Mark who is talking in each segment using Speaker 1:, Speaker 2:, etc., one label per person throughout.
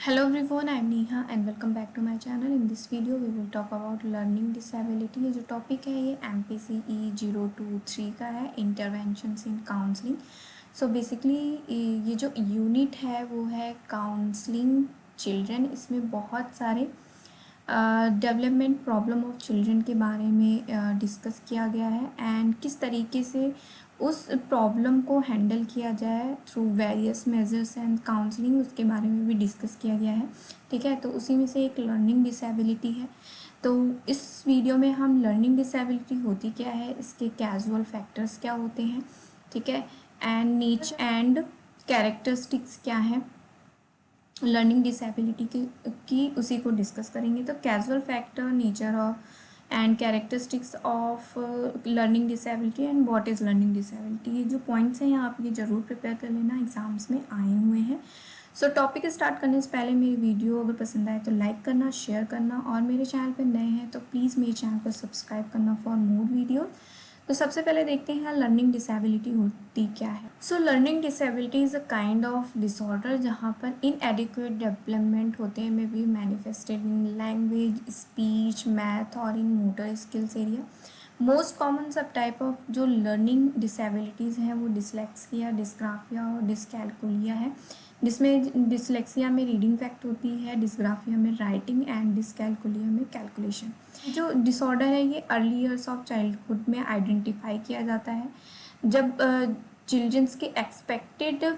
Speaker 1: Hello everyone, I am Neha and welcome back to my channel. In this video we will talk about learning disability. ये जो topic है ये MPCE 023 का है, interventions इन counselling. So basically ये जो unit है वो है काउंसलिंग चिल्ड्रन. इसमें बहुत सारे डेवलपमेंट प्रॉब्लम ऑफ चिल्ड्रन के बारे में डिस्कस किया गया है एंड किस तरीके से उस प्रॉब्लम को हैंडल किया जाए through various measures and counselling, उसके बारे में भी डिस्कस किया गया है. ठीक है, तो उसी में से एक लर्निंग डिसेबिलिटी है. तो इस वीडियो में हम लर्निंग डिसेबिलिटी होती क्या है, इसके कैजुअल फैक्टर्स क्या होते हैं, ठीक है, एंड नीच एंड कैरेक्टरिस्टिक्स क्या है लर्निंग डिसेबिलिटी की उसी को डिस्कस करेंगे. तो casual factor, nature of and characteristics of learning disability and what is learning disability, ये जो पॉइंट्स हैं आप ये ज़रूर प्रिपेयर कर लेना, एग्जाम्स में आए हुए हैं. सो टॉपिक स्टार्ट करने से पहले मेरी वीडियो अगर पसंद आए तो लाइक करना, शेयर करना, और मेरे चैनल पर नए हैं तो प्लीज़ मेरे चैनल को सब्सक्राइब करना फॉर मोर वीडियो. तो सबसे पहले देखते हैं लर्निंग डिसेबिलिटी होती क्या है. So learning disability is a kind of disorder जहाँ पर इनएडिक्वेट डेवलपमेंट होते हैं, may be manifested in language, speech, math और in motor skills area. Most common subtype of जो लर्निंग डिसेबिलिटीज़ हैं वो डिसलेक्सिया, डिस्ग्राफिया और डिसकैलकुलिया है, जिसमें डिसलेक्सिया में रीडिंग फैक्ट होती है, डिस्ग्राफिया में राइटिंग एंड डिसकैलकुलिया में कैलकुलेशन. जो डिसऑर्डर है ये अर्ली ईयर्स ऑफ चाइल्डहुड में आइडेंटिफाई किया जाता है जब चिल्ड्रंस के एक्सपेक्टेड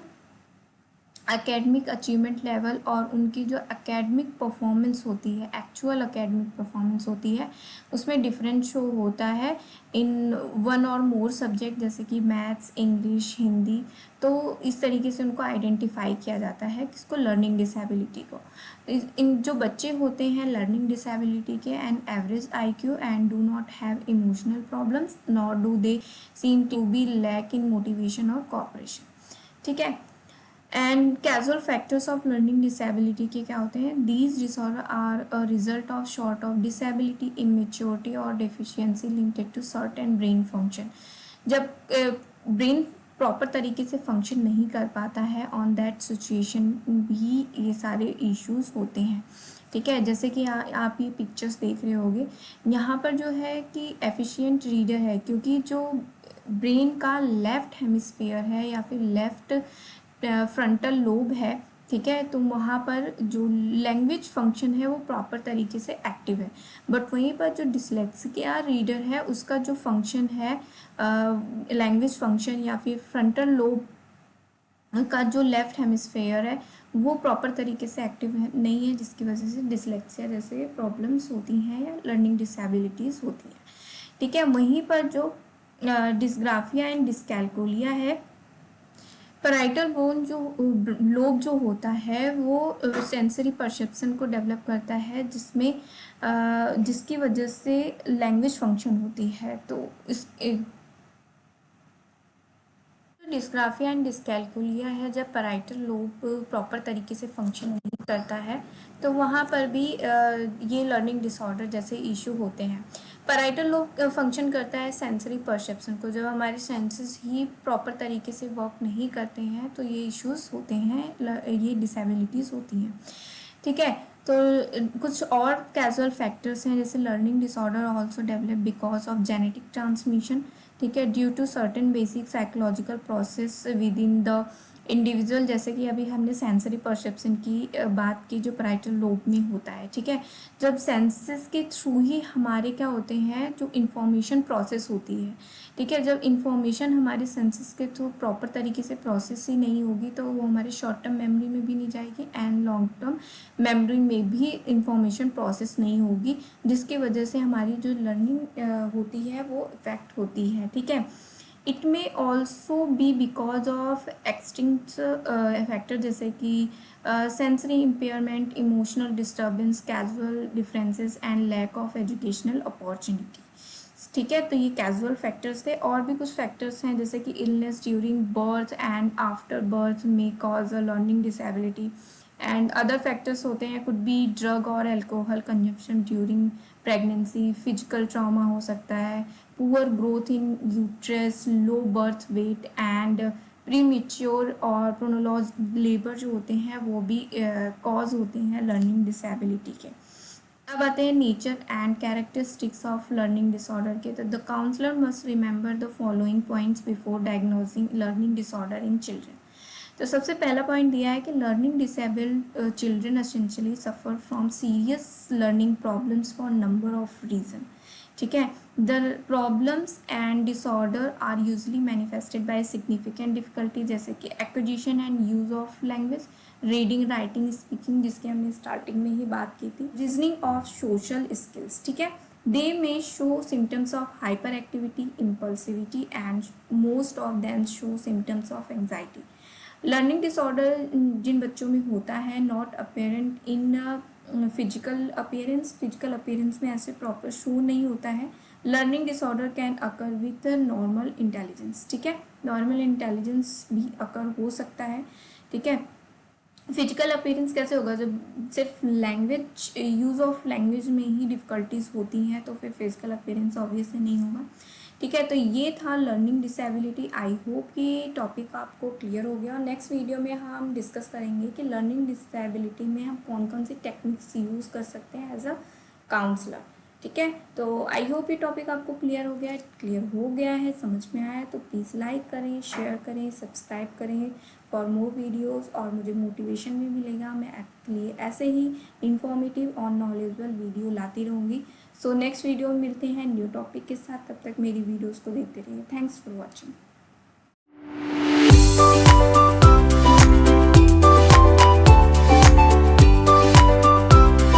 Speaker 1: एकेडमिक अचीवमेंट लेवल और उनकी जो एकेडमिक परफॉर्मेंस होती है, एक्चुअल एकेडमिक परफॉर्मेंस होती है, उसमें डिफरेंस शो होता है इन वन और मोर सब्जेक्ट जैसे कि मैथ्स, इंग्लिश, हिंदी. तो इस तरीके से उनको आइडेंटिफाई किया जाता है किसको, लर्निंग डिसेबिलिटी को. इन जो बच्चे होते हैं लर्निंग डिसेबिलिटी के and average IQ and do not have emotional problems nor do they seem to be lack in motivation और कोऑपरेशन. ठीक है, and casual factors of learning disability के क्या होते हैं, these disorder are a result of short of disability, immaturity और deficiency linked to certain brain function. जब brain proper तरीके से फंक्शन नहीं कर पाता है, ऑन दैट सिचुएशन भी ये सारे इश्यूज होते हैं. ठीक है, जैसे कि आप ये पिक्चर्स देख रहे होंगे, यहाँ पर जो है कि एफिशिएंट रीडर है क्योंकि जो ब्रेन का लेफ्ट हेमिस्फीयर है या फिर लेफ्ट फ्रंटल लोब है, ठीक है, तो वहाँ पर जो लैंग्वेज फंक्शन है वो प्रॉपर तरीके से एक्टिव है. बट वहीं पर जो डिसलेक्सिया रीडर है उसका जो फंक्शन है लैंग्वेज फंक्शन या फिर फ्रंटल लोब का जो लेफ्ट हेमिस्फेयर है वो प्रॉपर तरीके से एक्टिव नहीं है, जिसकी वजह से डिसलेक्सिया जैसे प्रॉब्लम्स होती हैं या लर्निंग डिसेबिलिटीज़ होती हैं. ठीक है, वहीं पर जो डिस्ग्राफिया एंड डिस्कैलकुलिया है, पैराइटल बोन जो लोब जो होता है वो सेंसरी परसेप्शन को डेवलप करता है, जिसमें जिसकी वजह से लैंग्वेज फंक्शन होती है. तो इस डिस्ग्राफिया एंड डिस्कैलकुलिया है, जब पैराइटल लोब प्रॉपर तरीके से फंक्शन नहीं करता है तो वहाँ पर भी ये लर्निंग डिसऑर्डर जैसे इशू होते हैं. पैराइटल लोब फंक्शन करता है सेंसरी परसेप्शन को. जब हमारे सेंसेस ही प्रॉपर तरीके से वर्क नहीं करते हैं तो ये इश्यूज होते हैं, ये डिसेबिलिटीज़ होती हैं. ठीक है, तो कुछ और कैजुअल फैक्टर्स हैं जैसे learning disorder also develop because of genetic transmission. ठीक है, due to certain basic psychological process within the individual, जैसे कि अभी हमने सेंसरी परसेप्शन की बात की जो पैराइटल लोब में होता है. ठीक है, जब सेंसेस के थ्रू ही हमारे क्या होते हैं जो इंफॉर्मेशन प्रोसेस होती है. ठीक है, जब इंफॉर्मेशन हमारे सेंसेस के थ्रू प्रॉपर तरीके से प्रोसेस ही नहीं होगी तो वो हमारे शॉर्ट टर्म मेमोरी में भी नहीं जाएगी एंड लॉन्ग टर्म मेमोरी में भी इंफॉर्मेशन प्रोसेस नहीं होगी, जिसकी वजह से हमारी जो लर्निंग होती है वो इफेक्ट होती है. ठीक है, it may also be because of extinct factor जैसे कि sensory impairment, emotional disturbance, casual differences and lack of educational opportunity. ठीक है, तो ये कैजुअल फैक्टर्स थे. और भी कुछ फैक्टर्स हैं जैसे कि illness during birth and after birth may cause a learning disability and other factors होते हैं, कुड बी ड्रग और alcohol consumption during pregnancy, physical trauma हो सकता है, poor growth in uterus, low birth weight and premature और प्रोनोलॉज labour जो होते हैं वो भी कॉज होते हैं लर्निंग डिसेबिलिटी के। अब आते हैं nature and characteristics of learning disorder के। तो the counsellor must remember the following points before diagnosing learning disorder in children. तो सबसे पहला पॉइंट दिया है कि learning disabled children essentially suffer from serious learning problems for number of reason. ठीक है, the problems and disorder are usually manifested by significant difficulty, जैसे कि acquisition and use of language, reading, writing, speaking, जिसकी हमने starting में ही बात की थी, रीजनिंग ऑफ सोशल स्किल्स। ठीक है, they may show symptoms of hyperactivity, impulsivity and most of them show symptoms of anxiety. Learning disorder जिन बच्चों में होता है not apparent in physical appearance में ऐसे प्रॉपर शो नहीं होता है। Learning disorder can occur with normal intelligence. ठीक है, नॉर्मल इंटेलिजेंस भी अकर हो सकता है। ठीक है, फिजिकल अपीयरेंस कैसे होगा, जब सिर्फ लैंग्वेज यूज़ ऑफ लैंग्वेज में ही डिफ़िकल्टीज होती हैं तो फिर फिजिकल अपीयरेंस ऑब्वियसली नहीं होगा। ठीक है, तो ये था लर्निंग डिसेबिलिटी। आई होप ये टॉपिक आपको क्लियर हो गया। नेक्स्ट वीडियो में हम डिस्कस करेंगे कि लर्निंग डिसेबिलिटी में हम कौन कौन सी टेक्निक्स यूज़ कर सकते हैं एज अ काउंसलर। ठीक है, तो आई होप ये टॉपिक आपको क्लियर हो गया है, समझ में आया तो प्लीज़ लाइक करें, शेयर करें, सब्सक्राइब करें फॉर मोर वीडियोस, और मुझे मोटिवेशन भी मिलेगा। मैं आपके लिए ऐसे ही इंफॉर्मेटिव और नॉलेजेबल वीडियो लाती रहूँगी। सो नेक्स्ट वीडियो में मिलते हैं न्यू टॉपिक के साथ। तब तक मेरी वीडियोस को देखते रहिए। Thanks for watching.